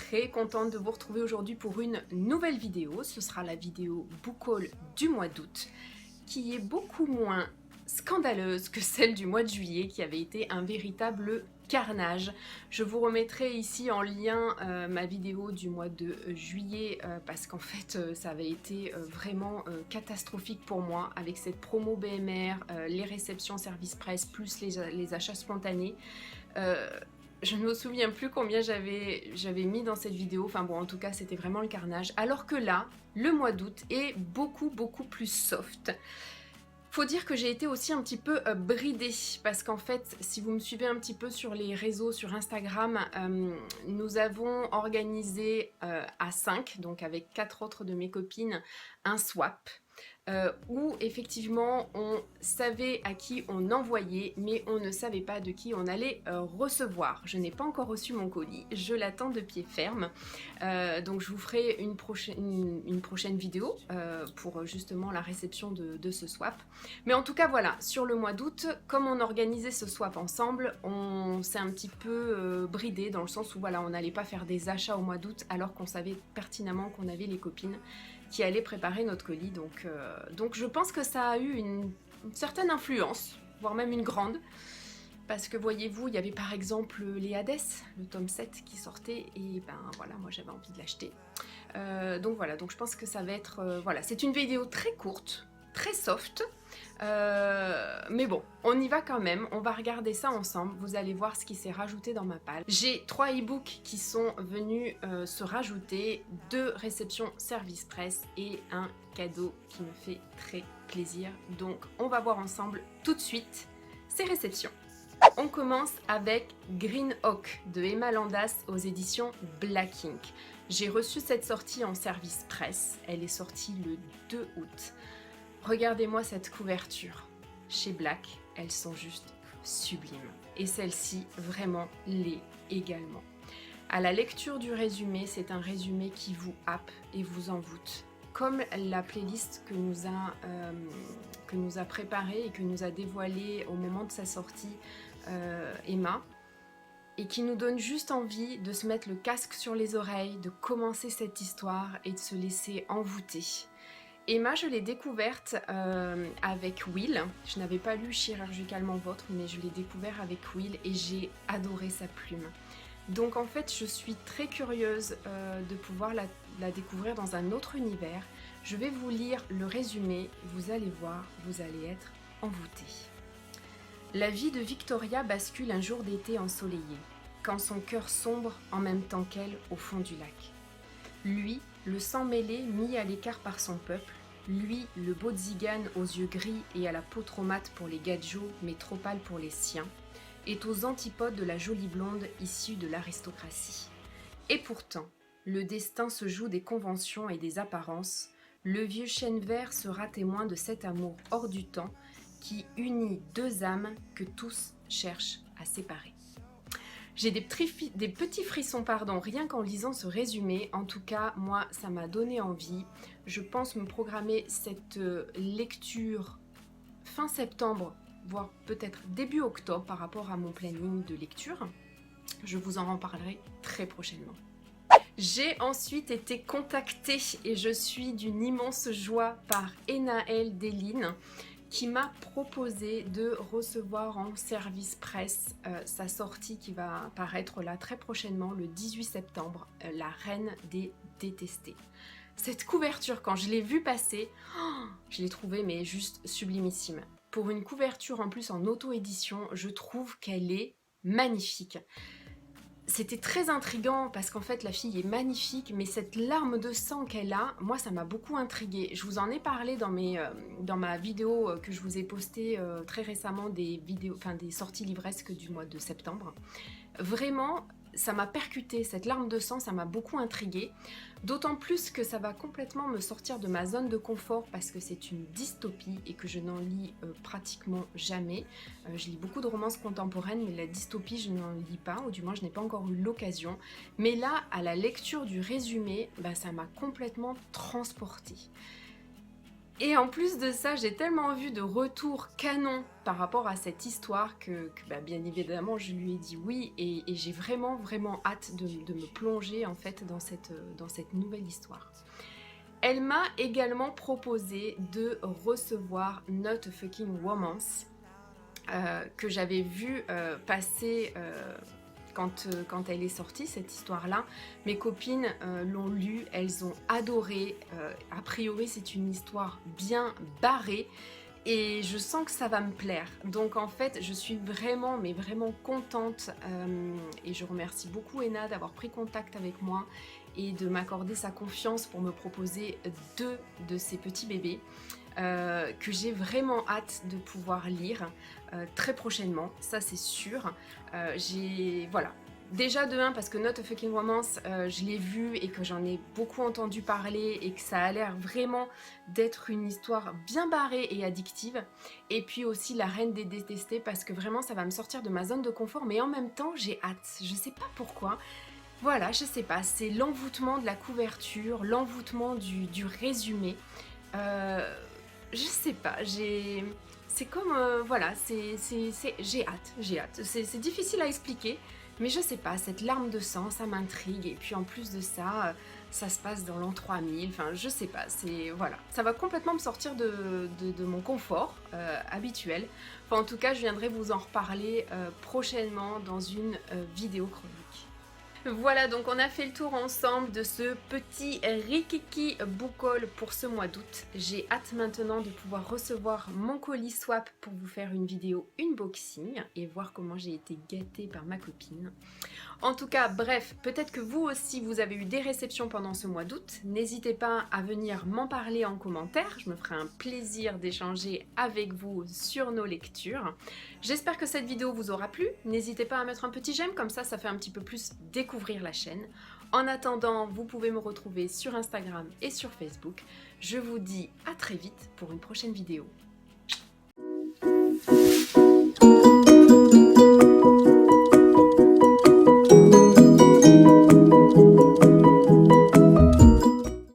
très contente de vous retrouver aujourd'hui pour une nouvelle vidéo. Ce sera la vidéo book haul du mois d'août, qui est beaucoup moins scandaleuse que celle du mois de juillet, qui avait été un véritable carnage. Je vous remettrai ici en lien ma vidéo du mois de juillet parce qu'en fait ça avait été vraiment catastrophique pour moi avec cette promo BMR, les réceptions service presse plus les achats spontanés. Je ne me souviens plus combien j'avais mis dans cette vidéo, enfin bon en tout cas c'était vraiment le carnage. Alors que là, le mois d'août est beaucoup plus soft. Faut dire que j'ai été aussi un petit peu bridée parce qu'en fait, si vous me suivez un petit peu sur les réseaux, sur Instagram, nous avons organisé à 5, donc avec 4 autres de mes copines, un swap. Où effectivement on savait à qui on envoyait mais on ne savait pas de qui on allait recevoir. Je n'ai pas encore reçu mon colis, je l'attends de pied ferme, donc je vous ferai une prochaine vidéo pour justement la réception de ce swap. Mais en tout cas voilà, sur le mois d'août, comme on organisait ce swap ensemble, on s'est un petit peu bridé dans le sens où voilà, on n'allait pas faire des achats au mois d'août alors qu'on savait pertinemment qu'on avait les copines qui allait préparer notre colis, donc je pense que ça a eu une certaine influence, voire même une grande, parce que voyez-vous, il y avait par exemple les Hades, le tome 7 qui sortait, et ben voilà, moi j'avais envie de l'acheter. Donc voilà, donc je pense que ça va être, voilà, c'est une vidéo très courte, très soft, mais bon, on y va quand même, on va regarder ça ensemble, vous allez voir ce qui s'est rajouté dans ma palle. J'ai 3 e-books qui sont venus se rajouter, 2 réceptions service presse et un cadeau qui me fait très plaisir. Donc on va voir ensemble tout de suite ces réceptions. On commence avec Green Hawk de Emma Landas aux éditions Black Ink. J'ai reçu cette sortie en service presse, elle est sortie le 2 août. Regardez-moi cette couverture. Chez Black, elles sont juste sublimes. Et celle-ci, vraiment, l'est également. À la lecture du résumé, c'est un résumé qui vous happe et vous envoûte. Comme la playlist que nous a préparée et que nous a dévoilée au moment de sa sortie Emma, et qui nous donne juste envie de se mettre le casque sur les oreilles, de commencer cette histoire et de se laisser envoûter. Emma, je l'ai découverte avec Will. Je n'avais pas lu Chirurgicalement Vôtre, mais je l'ai découvert avec Will et j'ai adoré sa plume. Donc en fait, je suis très curieuse de pouvoir la découvrir dans un autre univers. Je vais vous lire le résumé, vous allez voir, vous allez être envoûtés. La vie de Victoria bascule un jour d'été ensoleillé, quand son cœur sombre en même temps qu'elle au fond du lac. Lui, le sang mêlé mis à l'écart par son peuple, lui, le beau tzigane aux yeux gris et à la peau trop mate pour les gadjos mais trop pâle pour les siens, est aux antipodes de la jolie blonde issue de l'aristocratie. Et pourtant, le destin se joue des conventions et des apparences, le vieux chêne vert sera témoin de cet amour hors du temps qui unit deux âmes que tous cherchent à séparer. J'ai des petits frissons, rien qu'en lisant ce résumé. En tout cas, moi, ça m'a donné envie. Je pense me programmer cette lecture fin septembre, voire peut-être début octobre par rapport à mon planning de lecture. Je vous en reparlerai très prochainement. J'ai ensuite été contactée et je suis d'une immense joie par Enaël Deline, qui m'a proposé de recevoir en service presse sa sortie qui va paraître là très prochainement, le 18 septembre, La Reine des Détestés. Cette couverture, quand je l'ai vue passer, je l'ai trouvée mais juste sublimissime. Pour une couverture en plus en auto-édition, je trouve qu'elle est magnifique. C'était très intriguant parce qu'en fait la fille est magnifique, mais cette larme de sang qu'elle a, moi ça m'a beaucoup intriguée. Je vous en ai parlé dans ma vidéo que je vous ai postée très récemment des sorties livresques du mois de septembre. Vraiment, ça m'a percuté, cette larme de sang, ça m'a beaucoup intriguée. D'autant plus que ça va complètement me sortir de ma zone de confort parce que c'est une dystopie et que je n'en lis pratiquement jamais. Je lis beaucoup de romances contemporaines, mais la dystopie, je n'en lis pas, ou du moins je n'ai pas encore eu l'occasion. Mais là, à la lecture du résumé, ça m'a complètement transportée. Et en plus de ça, j'ai tellement vu de retours canons par rapport à cette histoire que bien évidemment je lui ai dit oui et j'ai vraiment hâte de me plonger en fait dans cette nouvelle histoire. Elle m'a également proposé de recevoir Not a Fucking Romance que j'avais vu passer quand elle est sortie, cette histoire-là. Mes copines l'ont lu, elles ont adoré. A priori, c'est une histoire bien barrée et je sens que ça va me plaire. Donc en fait, je suis vraiment, mais vraiment contente et je remercie beaucoup Ena d'avoir pris contact avec moi et de m'accorder sa confiance pour me proposer 2 de ces petits bébés. Que j'ai vraiment hâte de pouvoir lire très prochainement, ça c'est sûr. Voilà. Déjà de 1 parce que Not a Fucking Romance, je l'ai vu et que j'en ai beaucoup entendu parler et que ça a l'air vraiment d'être une histoire bien barrée et addictive. Et puis aussi La Reine des Détestés parce que vraiment ça va me sortir de ma zone de confort, mais en même temps j'ai hâte, je sais pas pourquoi. Voilà, je sais pas, c'est l'envoûtement de la couverture, l'envoûtement du résumé. Je sais pas, c'est comme, voilà, j'ai hâte. C'est difficile à expliquer, mais je sais pas, cette larme de sang, ça m'intrigue. Et puis en plus de ça, ça se passe dans l'an 3000, enfin je sais pas, voilà. Ça va complètement me sortir de mon confort habituel. Enfin en tout cas, je viendrai vous en reparler prochainement dans une vidéo chronique. Voilà, donc on a fait le tour ensemble de ce petit Rikiki book haul pour ce mois d'août. J'ai hâte maintenant de pouvoir recevoir mon colis swap pour vous faire une vidéo unboxing et voir comment j'ai été gâtée par ma copine. En tout cas, bref, peut-être que vous aussi vous avez eu des réceptions pendant ce mois d'août. N'hésitez pas à venir m'en parler en commentaire, je me ferai un plaisir d'échanger avec vous sur nos lectures. J'espère que cette vidéo vous aura plu, n'hésitez pas à mettre un petit j'aime, comme ça fait un petit peu plus découvrir la chaîne. En attendant, vous pouvez me retrouver sur Instagram et sur Facebook. Je vous dis à très vite pour une prochaine vidéo.